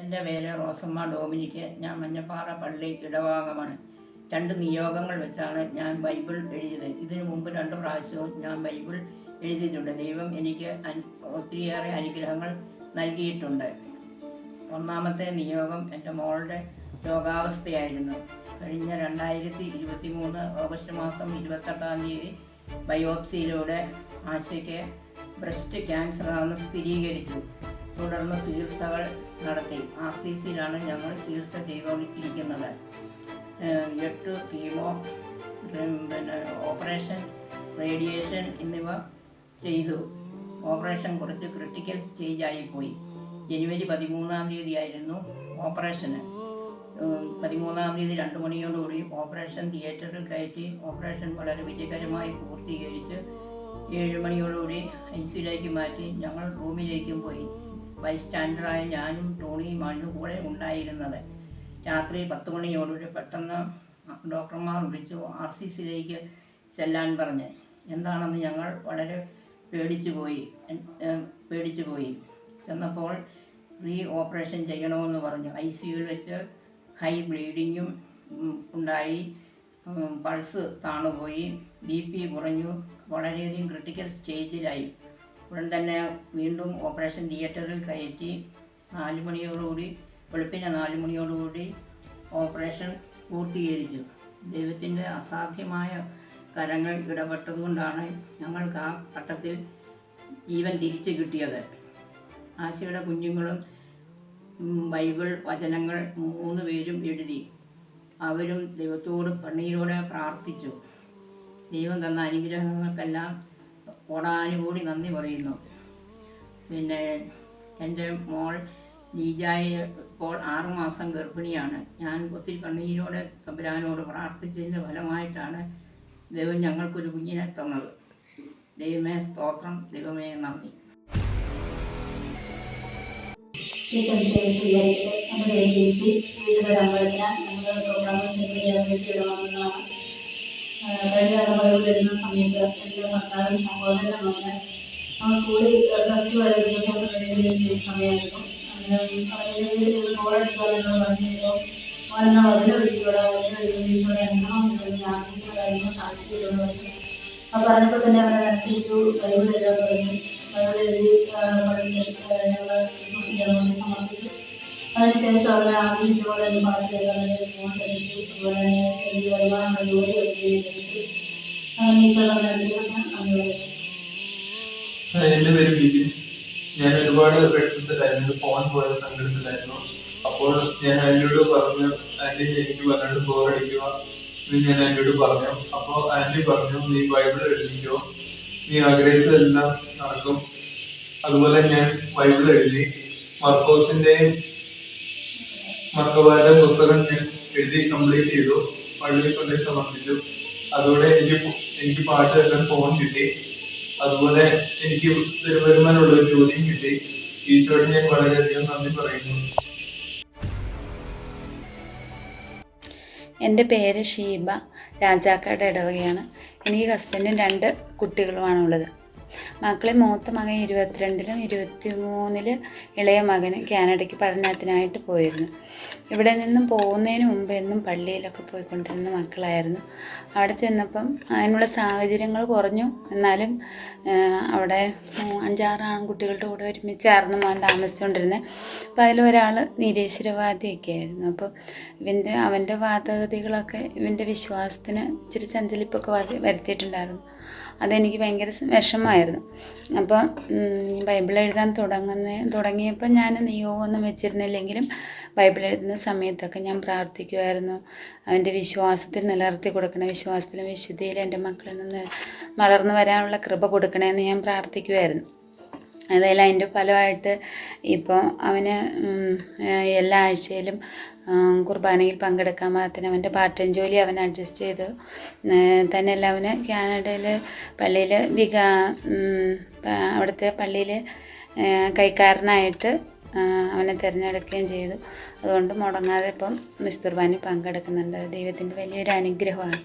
എൻ്റെ പേര് റോസമ്മ ഡോമിനിക്ക്. ഞാൻ മഞ്ഞപ്പാറ പള്ളി ഇടവാംഗമാണ്. 2 നിയോഗങ്ങൾ വെച്ചാണ് ഞാൻ ബൈബിൾ എഴുതിയത്. ഇതിനു മുമ്പ് 2 പ്രാവശ്യവും ഞാൻ ബൈബിൾ എഴുതിയിട്ടുണ്ട്. ദൈവം എനിക്ക് ഒത്തിരിയേറെ അനുഗ്രഹങ്ങൾ നൽകിയിട്ടുണ്ട്. ഒന്നാമത്തെ നിയോഗം എൻ്റെ മോളുടെ രോഗാവസ്ഥയായിരുന്നു. കഴിഞ്ഞ 2023 ഓഗസ്റ്റ് മാസം 28-ാം തീയതി ബയോപ്സിയിലൂടെ ആശയ്ക്ക് ബ്രസ്റ്റ് ക്യാൻസറാണെന്ന് സ്ഥിരീകരിച്ചു. തുടർന്ന് ചികിത്സകൾ നടത്തി. RCCയിലാണ് ഞങ്ങൾ ചികിത്സ ചെയ്തുകൊണ്ടിരിക്കുന്നത്. 8 കീമോ, ഓപ്പറേഷൻ, റേഡിയേഷൻ എന്നിവ ചെയ്തു. ഓപ്പറേഷൻ കുറച്ച് ക്രിട്ടിക്കൽ സ്റ്റേജായിപ്പോയി. ജനുവരി 13-ാം തീയതി ആയിരുന്നു ഓപ്പറേഷന്. 13-ാം തീയതി 2 മണിയോടുകൂടി ഓപ്പറേഷൻ തിയേറ്ററിൽ കയറ്റി. ഓപ്പറേഷൻ വളരെ വിജയകരമായി പൂർത്തീകരിച്ച് 7 മണിയോടുകൂടി ICUയിലേക്ക് മാറ്റി. ഞങ്ങൾ റൂമിലേക്കും പോയി. ബൈസ്റ്റാൻഡറായ ഞാനും ടോണിയുമാണ് കൂടെ ഉണ്ടായിരുന്നത്. രാത്രി 10 മണിയോടുകൂടി പെട്ടെന്ന് ഡോക്ടർമാർ വിളിച്ചു RCCയിലേക്ക് ചെല്ലാൻ പറഞ്ഞ്. എന്താണെന്ന് ഞങ്ങൾ വളരെ പേടിച്ചു പോയി. ചെന്നപ്പോൾ ഓപ്പറേഷൻ ചെയ്യണമെന്ന് പറഞ്ഞു. ICUയിൽ വെച്ച് ഹൈ ബ്ലീഡിങ്ങും ഉണ്ടായി. പൾസ് താണുപോയി. BP കുറഞ്ഞു. വളരെയധികം ക്രിട്ടിക്കൽ സ്റ്റേജിലായി. ഉടൻ തന്നെ വീണ്ടും ഓപ്പറേഷൻ തിയേറ്ററിൽ കയറ്റി. 4 മണിയോടുകൂടി വെളുപ്പിന് 4 മണിയോടുകൂടി ഓപ്പറേഷൻ പൂർത്തീകരിച്ചു. ദൈവത്തിൻ്റെ അസാധ്യമായ കരങ്ങൾ ഇടപെട്ടതുകൊണ്ടാണ് ഞങ്ങൾക്ക് ആ ഘട്ടത്തിൽ ജീവൻ തിരിച്ചു കിട്ടിയത്. ആശയുടെ കുഞ്ഞുങ്ങളും ബൈബിൾ വചനങ്ങൾ 3 പേരും എഴുതി. അവരും ദൈവത്തോട് കണ്ണീരോടെ പ്രാർത്ഥിച്ചു. ദൈവം തന്ന അനുഗ്രഹങ്ങൾക്കെല്ലാം കോടാനുകൂടി നന്ദി പറയുന്നു. പിന്നെ എൻ്റെ മോൾ നീജായി ഇപ്പോൾ 6 മാസം ഗർഭിണിയാണ്. ഞാൻ ഒത്തിരി കണ്ണീരോടെ തമ്പുരാനോട് പ്രാർത്ഥിച്ചതിൻ്റെ ഫലമായിട്ടാണ് ദൈവം ഞങ്ങൾക്കൊരു കുഞ്ഞിനെ തന്നത്. ദൈവമേ സ്തോത്രം, ദൈവമേ നന്ദി. എൻ്റെ പേര് ജിൻസി. വീട്ടിലെ അമ്പലത്തിന നമ്മുടെ പ്രോഗ്രാം ഇടവാങ്ങുന്നതാണ്. കഴിഞ്ഞ ബൈബിൾ എഴുതുന്ന സമയത്ത് എൻ്റെ ഭർത്താവിൻ്റെ സഹോദരൻ്റെ മകന് സ്കൂളിൽ +2 വരെ വിദ്യാഭ്യാസം കഴിഞ്ഞ സമയമായിരുന്നു. അവൻ്റെ വീട്ടിൽ കോളെടുക്കാമെന്ന് പറഞ്ഞപ്പോൾ അവനെന്ന വചനം എഴുതിയോടെ ഈശോയുടെ അനുഗ്രഹം ഉണ്ടെന്ന് ആഗ്രഹിക്കുന്ന കാര്യങ്ങൾ സാധിച്ചു കിട്ടുമെന്ന് പറഞ്ഞു. അപ്പോൾ പറഞ്ഞപ്പോൾ തന്നെ അവനതനുസരിച്ചു ബൈബിൾ എഴുതാൻ തുടങ്ങി. ബൈബിൾ എഴുതി ഞങ്ങൾ വിശ്വസിക്കാൻ വേണ്ടി സമർപ്പിച്ചു. അതിനുശേഷം അവരെ ആഗ്രഹിച്ച പോലെ തന്നെ പാട്ട് കേൾക്കാൻ ഫോൺ ലഭിച്ചു. അതുപോലെ തന്നെ ചെറിയ വരുമാനമുള്ള ജോലിയൊക്കെ ലഭിച്ചു. അങ്ങനെ ഈശോയുടെ അനുഗ്രഹത്തിന് നന്ദി പറയുന്നു. എൻ്റെ പേര് ബിബിൻ. ഞാൻ ഒരുപാട് വിഷമത്തിലായിരുന്നു, ഫോൺ പോയ സങ്കടത്തിലായിരുന്നു. അപ്പോൾ ഞാൻ ആൻറ്റിയോട് പറഞ്ഞു, ആൻറ്റി എനിക്ക് പറഞ്ഞിട്ട് ബോറടിക്കുക എന്ന് ഞാൻ ആൻറ്റിയോട് പറഞ്ഞു. അപ്പോൾ ആൻറ്റി പറഞ്ഞു, നീ ബൈബിൾ എഴുതിക്കോ, നീ ആഗ്രഹിച്ചതെല്ലാം നടക്കും. അതുപോലെ ഞാൻ ബൈബിൾ എഴുതി. മർക്കോസിൻ്റെയും മർക്കോബാരുടെ പുസ്തകം ഞാൻ എഴുതി കംപ്ലീറ്റ് ചെയ്തു. പള്ളിയിൽ കൊണ്ടുപോയി സമർപ്പിച്ചു. അതോടെ എനിക്ക് പാട്ട് കേൾക്കാൻ ഫോൺ കിട്ടി. അതുപോലെ എനിക്ക് സ്ഥിര വരുമാനമുള്ള ഒരു ജോലിയും കിട്ടി. ഈശോയോട് ഞാൻ വളരെയധികം നന്ദി പറയുന്നു. എൻ്റെ പേര് ഷീബ. രാജാക്കാട് ഇടവകയാണ്. എനിക്ക് ഹസ്ബൻഡും 2 കുട്ടികളുമാണുള്ളത്. മക്കളെ മൂത്ത മകൻ 22-ലും 23-ല് ഇളയ മകന് കാനഡയ്ക്ക് പഠനത്തിനായിട്ട് പോയിരുന്നു. ഇവിടെ നിന്നും പോകുന്നതിന് മുമ്പ് എന്നും പള്ളിയിലൊക്കെ പോയിക്കൊണ്ടിരുന്ന മക്കളായിരുന്നു. അവിടെ ചെന്നപ്പം അതിനുള്ള സാഹചര്യങ്ങൾ കുറഞ്ഞു. എന്നാലും അവിടെ 5-6 ആൺകുട്ടികളുടെ കൂടെ ഒരുമിച്ചായിരുന്നു ഞാൻ താമസിച്ചുകൊണ്ടിരുന്നത്. അപ്പോൾ അതിലൊരാൾ നിരീശ്വരവാദിയൊക്കെ ആയിരുന്നു. അപ്പോൾ അവൻ്റെ വാദഗതികളൊക്കെ ഇവൻ്റെ വിശ്വാസത്തിന് ഇച്ചിരി ചഞ്ചലിപ്പൊക്കെ വരുത്തിയിട്ടുണ്ടായിരുന്നു. അതെനിക്ക് ഭയങ്കര വിഷമമായിരുന്നു. അപ്പം ബൈബിൾ എഴുതാൻ തുടങ്ങിയപ്പോൾ ഞാൻ നിയോഗമൊന്നും വെച്ചിരുന്നില്ലെങ്കിലും ബൈബിൾ എഴുതുന്ന സമയത്തൊക്കെ ഞാൻ പ്രാർത്ഥിക്കുമായിരുന്നു. അവൻ്റെ വിശ്വാസത്തിൽ നിലനിർത്തി കൊടുക്കണേ, വിശ്വാസത്തിലും വിശുദ്ധിയിലും എൻ്റെ മക്കളിൽ നിന്ന് വളർന്നു വരാനുള്ള കൃപ കൊടുക്കണമെന്ന് ഞാൻ പ്രാർത്ഥിക്കുമായിരുന്നു. അതായത് അതിൻ്റെ ഫലമായിട്ട് ഇപ്പോൾ അവന് എല്ലാ ആഴ്ചയിലും കുർബാനയിൽ പങ്കെടുക്കാൻ പാകത്തിന് അവൻ്റെ പാർട്ട് ടൈം ജോലി അവൻ അഡ്ജസ്റ്റ് ചെയ്തു. തന്നെയല്ല, അവന് കാനഡയിൽ പള്ളിയിൽ അവിടുത്തെ പള്ളിയിൽ കൈക്കാരനായിട്ട് അവനെ തിരഞ്ഞെടുക്കുകയും ചെയ്തു. അതുകൊണ്ട് മുടങ്ങാതെ ഇപ്പം കുർബാനയിൽ പങ്കെടുക്കുന്നുണ്ട്. ദൈവത്തിൻ്റെ വലിയൊരു അനുഗ്രഹമാണ്.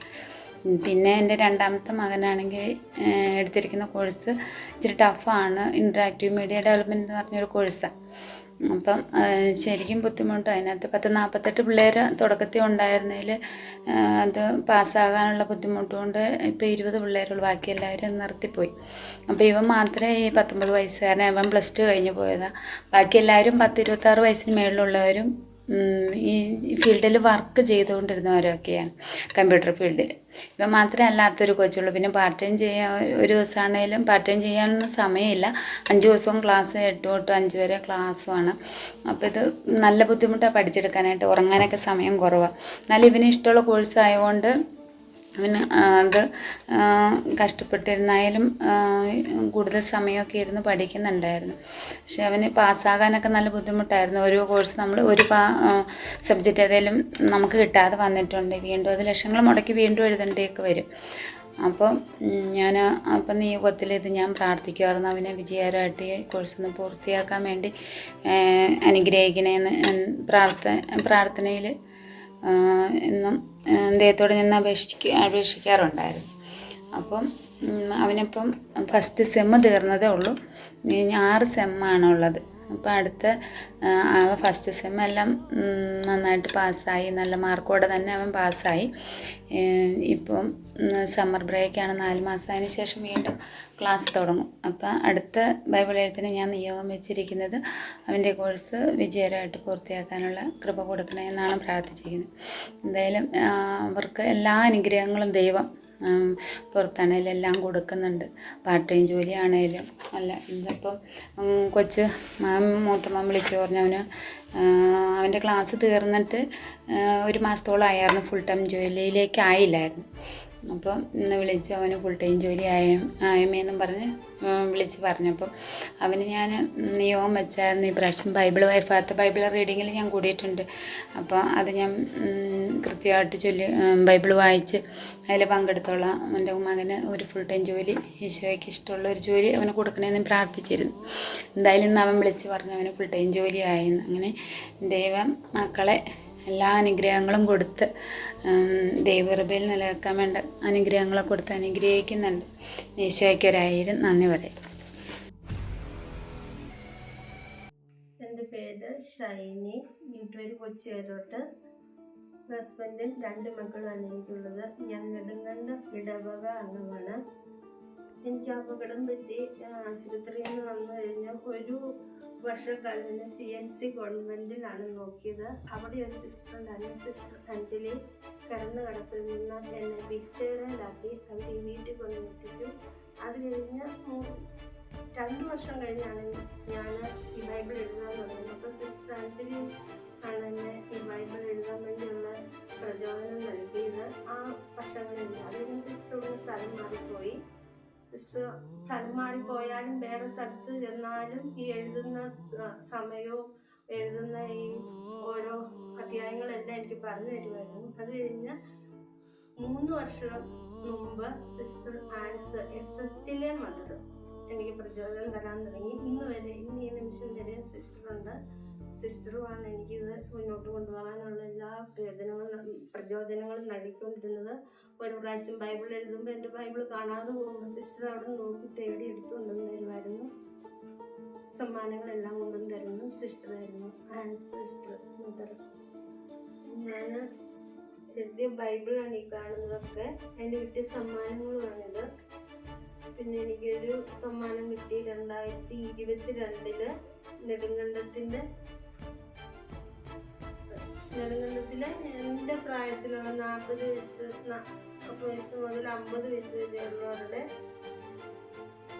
പിന്നെ എൻ്റെ 2ാമത്തെ മകനാണെങ്കിൽ എടുത്തിരിക്കുന്ന കോഴ്സ് ഇച്ചിരി ടഫാണ്. ഇൻട്രാക്റ്റീവ് മീഡിയ ഡെവലപ്മെൻറ്റ് എന്ന് പറഞ്ഞൊരു കോഴ്സാണ്. അപ്പം ശരിക്കും ബുദ്ധിമുട്ട്. അതിനകത്ത് 48 പിള്ളേർ തുടക്കത്തിൽ ഉണ്ടായിരുന്നതിൽ അത് പാസ്സാകാനുള്ള ബുദ്ധിമുട്ട് കൊണ്ട് ഇപ്പോൾ 20 പിള്ളേരുള്ളൂ, ബാക്കി എല്ലാവരും നിർത്തിപ്പോയി. അപ്പോൾ ഇവൻ മാത്രമേ ഈ 19 വയസ്സുകാരൻ, ഇവൻ +2 കഴിഞ്ഞ് പോയതാണ്. ബാക്കി എല്ലാവരും 10-26 വയസ്സിന് മേളിലുള്ളവരും ഈ ഫീൽഡിൽ വർക്ക് ചെയ്തുകൊണ്ടിരുന്നവരൊക്കെയാണ്, കമ്പ്യൂട്ടർ ഫീൽഡിൽ. ഇവ മാത്രമേ അല്ലാത്തൊരു കൊച്ചുള്ളൂ. പിന്നെ പാർട്ട് ടൈം ചെയ്യാൻ ഒരു ദിവസമാണെങ്കിലും പാർട്ട് ടൈം ചെയ്യാനൊന്നും സമയമില്ല. 5 ദിവസവും ക്ലാസ്, 8 തൊട്ട് 5 വരെ ക്ലാസ്സുമാണ്. അപ്പോൾ ഇത് നല്ല ബുദ്ധിമുട്ടാണ് പഠിച്ചെടുക്കാനായിട്ട്. ഉറങ്ങാനൊക്കെ സമയം കുറവാണ്. എന്നാലും ഇവന് ഇഷ്ടമുള്ള കോഴ്സ് ആയതുകൊണ്ട് അവന് അത് കഷ്ടപ്പെട്ടിരുന്നായാലും കൂടുതൽ സമയമൊക്കെ ഇരുന്ന് പഠിക്കുന്നുണ്ടായിരുന്നു. പക്ഷെ അവന് പാസ്സാകാനൊക്കെ നല്ല ബുദ്ധിമുട്ടായിരുന്നു. ഓരോ കോഴ്സ് നമ്മൾ ഒരു സബ്ജക്റ്റ് ഏതെങ്കിലും നമുക്ക് കിട്ടാതെ വന്നിട്ടുണ്ട്, വീണ്ടും അത് ലക്ഷങ്ങൾ മുടക്കി വീണ്ടും എഴുതേണ്ടിയൊക്കെ വരും. അപ്പോൾ അപ്പം നിയോഗത്തിൽ ഇത് ഞാൻ പ്രാർത്ഥിക്കുമായിരുന്നു, അവനെ വിജയകരമായിട്ട് ഈ കോഴ്സൊന്ന് പൂർത്തിയാക്കാൻ വേണ്ടി അനുഗ്രഹിക്കണേന്ന് പ്രാർത്ഥനയിൽ എന്നും ദൈവത്തോട് നിന്ന് അപേക്ഷിക്കാറുണ്ടായിരുന്നു. അപ്പം അവനിപ്പം ഫസ്റ്റ് സെമ്മ് തീർന്നതേ ഉള്ളൂ. ഇനി 6 സെമ്മാണുള്ളത്. അപ്പോൾ അടുത്ത ഫസ്റ്റ് സെമ്മെല്ലാം നന്നായിട്ട് പാസ്സായി, നല്ല മാർക്കോടെ തന്നെ അവൻ പാസ്സായി. ഇപ്പം സമ്മർ ബ്രേക്കാണ്, 4 മാസം. അതിന് ശേഷം വീണ്ടും ക്ലാസ് തുടങ്ങും. അപ്പോൾ അടുത്ത ബൈബിൾ എഴുത്തിന് ഞാൻ നിയോഗം വെച്ചിരിക്കുന്നത് അവൻ്റെ കോഴ്സ് വിജയകരമായിട്ട് പൂർത്തിയാക്കാനുള്ള കൃപ കൊടുക്കണമെന്നാണ് പ്രാർത്ഥിച്ചിരിക്കുന്നത്. എന്തായാലും അവർക്ക് എല്ലാ അനുഗ്രഹങ്ങളും ദൈവം പുറത്താണേലും എല്ലാം കൊടുക്കുന്നുണ്ട്. പാർട്ട് ടൈം ജോലിയാണേലും അല്ല. ഇതിപ്പം കൊച്ച് മൂത്തമ്മ വിളിച്ചു പറഞ്ഞവന് അവൻ്റെ ക്ലാസ് തീർന്നിട്ട് 1 മാസത്തോളം ആയിരുന്നു, ഫുൾ ടൈം ജോലിയിലേക്ക് ആയില്ലായിരുന്നു. അപ്പം ഇന്ന് വിളിച്ച് അവന് ഫുൾ ടൈം ജോലി ആയമേന്നും പറഞ്ഞ് വിളിച്ച് പറഞ്ഞപ്പം അവന് ഞാൻ നിയോഗം വെച്ചായിരുന്നു, ഈ പ്രാവശ്യം ബൈബിൾ റീഡിങ്ങിൽ ഞാൻ കൂടിയിട്ടുണ്ട്. അപ്പോൾ അത് ഞാൻ കൃത്യമായിട്ട് ബൈബിൾ വായിച്ച് അതിൽ പങ്കെടുത്തോളാം. എൻ്റെ മകന് ഒരു ഫുൾ ടൈം ജോലി, ഈശോയ്ക്ക് ഇഷ്ടമുള്ള ഒരു ജോലി അവന് കൊടുക്കണമെന്ന് പ്രാർത്ഥിച്ചിരുന്നു. എന്തായാലും ഇന്ന് അവൻ വിളിച്ച് പറഞ്ഞു അവന് ഫുൾ ടൈം ജോലി ആയെന്ന്. അങ്ങനെ ദൈവം മക്കളെ എല്ലാ അനുഗ്രഹങ്ങളും കൊടുത്ത് ദൈവകൃപയിൽ നിലനിൽക്കാൻ വേണ്ട അനുഗ്രഹങ്ങളെ കൊടുത്ത് അനുഗ്രഹിക്കുന്നുണ്ട്. ഈശോയ്ക്ക് 1000 നന്ദി പറയും. എൻ്റെ പേര് ഷൈനി, വീട്ടുപേര് കൊച്ചിയാരോട്ട്. ഹസ്ബൻഡും 2 മക്കളുമാണ് എനിക്കുള്ളത്. ഞാൻ നെടുങ്കണ്ടം ഇടവക അംഗമാണ്. എനിക്ക് അപകടം പറ്റി ആശുപത്രിയിൽ നിന്ന് വന്നു കഴിഞ്ഞാൽ 1 വർഷക്കാലത്തിന് CMC ഗവൺമെൻറ്റിലാണ് നോക്കിയത്. അവിടെ ഒരു സിസ്റ്റർ ഉണ്ടായിരുന്നു, സിസ്റ്റർ അഞ്ജലി. കിടപ്പിൽ നിന്ന് എന്നെ വീൽചെയറിലാക്കി അവർ ഈ വീട്ടിൽ കൊണ്ടെത്തിച്ചു. അത് കഴിഞ്ഞ് 2 വർഷം കഴിഞ്ഞാണ് ഞാൻ ഈ ബൈബിൾ എഴുതാൻ തുടങ്ങിയത്. അപ്പോൾ സിസ്റ്റർ അഞ്ജലി ആണ് എന്നെ ഈ ബൈബിൾ എഴുതാൻ വേണ്ടിയുള്ള പ്രചോദനം നൽകിയത്. ആ വർഷങ്ങളിൽ അതിന് സിസ്റ്ററുടെ സ്ഥലം മാറിപ്പോയി. സ്ഥലം മാറിപ്പോയാലും വേറെ സ്ഥലത്ത് ചെന്നാലും ഈ എഴുതുന്ന സമയവും എഴുതുന്ന ഈ ഓരോ അധ്യായങ്ങളെല്ലാം എനിക്ക് പറഞ്ഞു തരുമായിരുന്നു. അത് കഴിഞ്ഞ് 3 വർഷം മുമ്പ് സിസ്റ്റർ ആൻസ് SHലെ മദർ എനിക്ക് പ്രചോദനം തരാൻ തുടങ്ങി. ഇന്ന് ഈ നിമിഷം വരെ സിസ്റ്ററുണ്ട്. സിസ്റ്ററുമാണ് എനിക്കിത് മുന്നോട്ട് കൊണ്ടുപോകാനുള്ള എല്ലാ പ്രചോദനങ്ങളും നൽകിക്കൊണ്ടിരുന്നത്. ഒരു പ്രാവശ്യം ബൈബിൾ എഴുതുമ്പോൾ എൻ്റെ ബൈബിൾ കാണാതെ പോകുമ്പോൾ സിസ്റ്റർ അവിടെ നോക്കി തേടി എടുത്തുകൊണ്ടുവന്ന് തരുമായിരുന്നു. സമ്മാനങ്ങളെല്ലാം കൊണ്ടുവന്ന് തരുന്നു സിസ്റ്ററായിരുന്നു, ആൻസ് സിസ്റ്റർ മദർ. ഞാൻ എഴുതിയ ബൈബിളാണ് ഈ കാണുന്നതൊക്കെ. അതിന് കിട്ടിയ സമ്മാനങ്ങളുമാണിത്. പിന്നെ എനിക്കൊരു സമ്മാനം കിട്ടി 2022 നെടുങ്കണ്ടത്തിലെ എൻ്റെ പ്രായത്തിലുള്ള 40 വയസ്സ് മുതൽ 50 വയസ്സ് വരെയുള്ളവരുടെ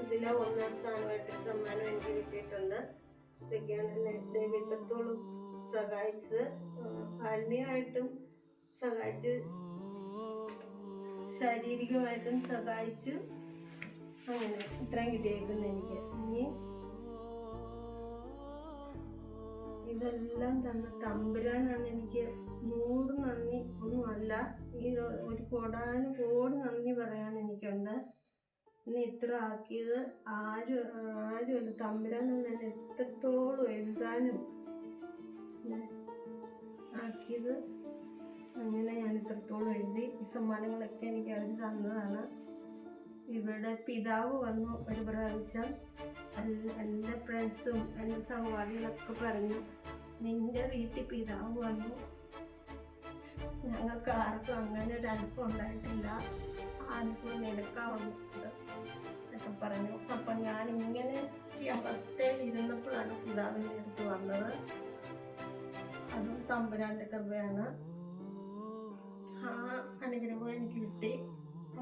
ഇതിലെ 1ാം സ്ഥാനമായിട്ട് സമ്മാനം എനിക്ക് കിട്ടിയിട്ടുണ്ട്. ഇതൊക്കെയാണ് എന്നെ ദൈവം ഇത്രത്തോളം സഹായിച്ചത്. ആത്മീയമായിട്ടും സഹായിച്ചു, ശാരീരികമായിട്ടും സഹായിച്ചു. അങ്ങനെ ഇത്രയും കിട്ടിയേക്കുന്നു എനിക്ക്. ഇനി ഇതെല്ലാം തന്ന തമ്പുരാനാണ് എനിക്ക് 100 നന്ദി ഒന്നുമല്ല, ഈ ഒരു കോടാനുകോടി നന്ദി പറയാൻ എനിക്കുണ്ട്. എന്നെ ഇത്ര ആക്കിയത് ആരുമല്ല, തമ്പുരാനാണ് എന്നെ എത്രത്തോളം എഴുതാനും ആക്കിയത്. അങ്ങനെ ഞാൻ ഇത്രത്തോളം എഴുതി. ഈ സമ്മാനങ്ങളൊക്കെ എനിക്ക് അവർ തന്നതാണ്. ഇവിടെ പിതാവ് വന്നു ഒരു പ്രാവശ്യം. എൻ്റെ ഫ്രണ്ട്സും എൻ്റെ സഹപാഠികളൊക്കെ പറഞ്ഞു, നിന്റെ വീട്ടിൽ പിതാവ് വന്നു, ഞങ്ങൾക്ക് ആർക്കും അങ്ങനെ ഒരു അനുഭവം ഉണ്ടായിട്ടില്ല, ആ അനുഭവം നിനക്കാവുന്നു എന്നൊക്കെ പറഞ്ഞു. അപ്പം ഞാൻ ഇങ്ങനെ ഈ അവസ്ഥയിൽ ഇരുന്നപ്പോഴാണ് പിതാവിൻ്റെ അടുത്ത് വന്നത്. അതും തമ്പുരാൻ്റെ കൃപയാണ്. ആ അനുഗ്രഹം എനിക്ക് കിട്ടി.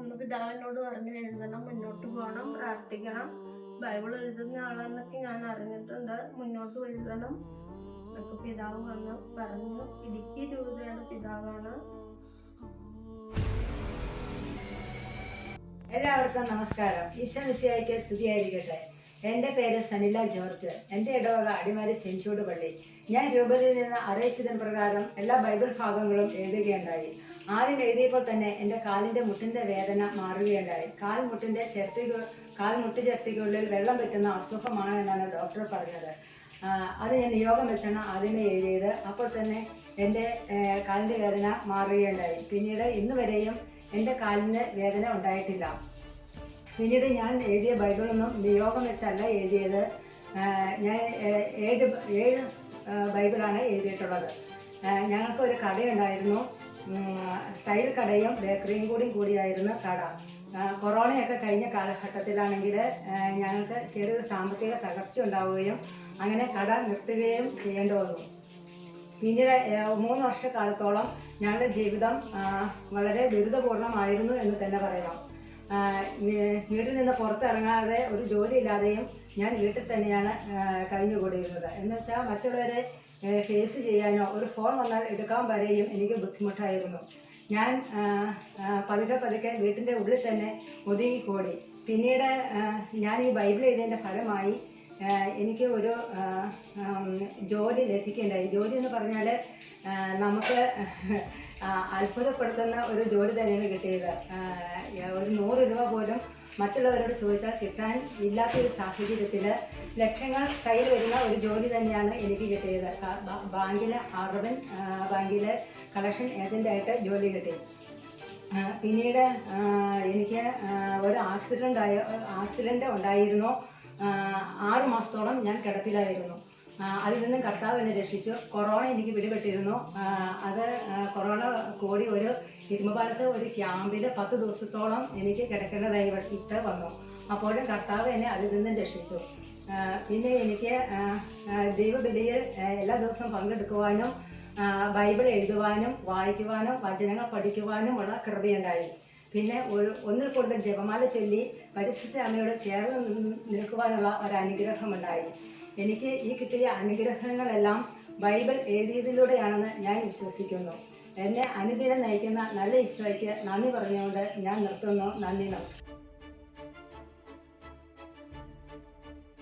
അന്ന് പിതാവിനോട് പറഞ്ഞു, എഴുതണം, മുന്നോട്ട് പോകണം, പ്രാർത്ഥിക്കണം, ബൈബിൾ എഴുതുന്ന ആളെന്നൊക്കെ ഞാൻ അറിഞ്ഞിട്ടുണ്ട്, മുന്നോട്ട് എഴുതണം എന്നൊക്കെ പിതാവ് വന്ന് പറഞ്ഞു. ഇടുക്കി രൂപതയുടെ പിതാവാണ്. എല്ലാവർക്കും നമസ്കാരം. ഈശോ മിശിഹായ്ക്ക് സ്തുതിയായിരിക്കട്ടെ. എൻ്റെ പേര് സനില ജോർജ്. എൻ്റെ ഇടവക അടിമാലി സെന്റ് ജൂഡ് പള്ളി. ഞാൻ രൂപതയിൽ നിന്ന് അറിയിച്ചതിന് പ്രകാരം എല്ലാ ബൈബിൾ ഭാഗങ്ങളും എഴുതുകയുണ്ടായി. ആദ്യം എഴുതിയപ്പോൾ തന്നെ എൻ്റെ കാലിൻ്റെ മുട്ടിൻ്റെ വേദന മാറുകയുണ്ടായി. കാൽമുട്ട് ചേർത്തിക്കുള്ളിൽ വെള്ളം പറ്റുന്ന അസുഖമാണ് എന്നാണ് ഡോക്ടർ പറഞ്ഞത്. അത് ഞാൻ നിയോഗം വെച്ചാണ് ആദ്യമേ എഴുതിയത്. അപ്പോൾ തന്നെ എൻ്റെ കാലിൻ്റെ വേദന മാറുകയുണ്ടായി. പിന്നീട് ഇന്ന് വരെയും എൻ്റെ കാലിന് വേദന ഉണ്ടായിട്ടില്ല. പിന്നീട് ഞാൻ എഴുതിയ ബൈബിളൊന്നും നിയോഗം വെച്ചല്ല എഴുതിയത്. ഞാൻ 7 ബൈബിളാണ് എഴുതിയിട്ടുള്ളത്. ഞങ്ങൾക്കൊരു കടയുണ്ടായിരുന്നു. ടൈൽ കടയും ബേക്കറിയും കൂടിയായിരുന്നു കട. കൊറോണയൊക്കെ കഴിഞ്ഞ കാലഘട്ടത്തിലാണെങ്കിൽ ഞങ്ങൾക്ക് ചെറിയൊരു സാമ്പത്തിക തകർച്ച ഉണ്ടാവുകയും അങ്ങനെ കട നിർത്തുകയും ചെയ്യേണ്ടി വന്നു. പിന്നീട് 3 വർഷക്കാലത്തോളം ഞങ്ങളുടെ ജീവിതം വളരെ ദുരിതപൂർണമായിരുന്നു എന്ന് തന്നെ പറയാം. വീട്ടിൽ നിന്ന് പുറത്തിറങ്ങാതെ ഒരു ജോലിയില്ലാതെയും ഞാൻ വീട്ടിൽ തന്നെയാണ് കഴിഞ്ഞുകൂടിയിരുന്നത്. എന്ന് വെച്ചാൽ മറ്റുള്ളവരെ ഫേസ് ചെയ്യാനോ ഒരു ഫോൺ വന്നാൽ എടുക്കാൻ വരെയും എനിക്ക് ബുദ്ധിമുട്ടായിരുന്നു. ഞാൻ പതുക്കെ വീട്ടിൻ്റെ ഉള്ളിൽ തന്നെ ഒതുങ്ങിക്കൂടി. പിന്നീട് ഞാൻ ഈ ബൈബിൾ എഴുതിയതിൻ്റെ ഫലമായി എനിക്ക് ഒരു ജോലി ലഭിക്കുകയുണ്ടായി. ജോലി എന്ന് പറഞ്ഞാൽ നമുക്ക് അത്ഭുതപ്പെടുത്തുന്ന ഒരു ജോലി തന്നെയാണ് കിട്ടിയത്. ഒരു 100 രൂപ പോലും മറ്റുള്ളവരോട് ചോദിച്ചാൽ കിട്ടാൻ ഇല്ലാത്തൊരു സാഹചര്യത്തിൽ ലക്ഷങ്ങൾ കയ്യിൽ വരുന്ന ഒരു ജോലി തന്നെയാണ് എനിക്ക് കിട്ടിയത്. അർബൻ ബാങ്കിൽ കളക്ഷൻ ഏജൻ്റായിട്ട് ജോലി കിട്ടി. പിന്നീട് എനിക്ക് ഒരു ആക്സിഡൻ്റ് ഉണ്ടായിരുന്നു. 6 മാസത്തോളം ഞാൻ കിടപ്പിലായിരുന്നു. അതിൽ നിന്നും കർത്താവ് എന്നെ രക്ഷിച്ചു. കൊറോണ എനിക്ക് പിടിപെട്ടിരുന്നു. അത് കൊറോണ കൂടി ഒരു ഇരുമ്പപാലത്ത് ഒരു ക്യാമ്പിൽ 10 ദിവസത്തോളം എനിക്ക് കിടക്കേണ്ടതായി വന്നു. അപ്പോഴും കർത്താവ് എന്നെ അതിൽ നിന്നും രക്ഷിച്ചു. പിന്നെ എനിക്ക് ദൈവബലിയിൽ എല്ലാ ദിവസവും പങ്കെടുക്കുവാനും ബൈബിൾ എഴുതുവാനും വായിക്കുവാനും വചനങ്ങൾ പഠിക്കുവാനും ഉള്ള കൃപയുണ്ടായി. പിന്നെ ഒന്നിൽ കൂടുതൽ ജപമാല ചൊല്ലി പരിശുദ്ധ അമ്മയോട് ചേർന്ന് നിൽക്കുവാനുള്ള ഒരു അനുഗ്രഹമുണ്ടായി. എനിക്ക് ഈ കിട്ടിയ അനുഗ്രഹങ്ങളെല്ലാം ബൈബിൾ എഴുതിയതിലൂടെയാണെന്ന് ഞാൻ വിശ്വസിക്കുന്നു. എന്നെ അനുദിനം നയിക്കുന്ന നല്ല ഈശോയ്ക്ക് നന്ദി പറഞ്ഞുകൊണ്ട് ഞാൻ നിർത്തുന്നു. നന്ദി, നമസ്കാരം.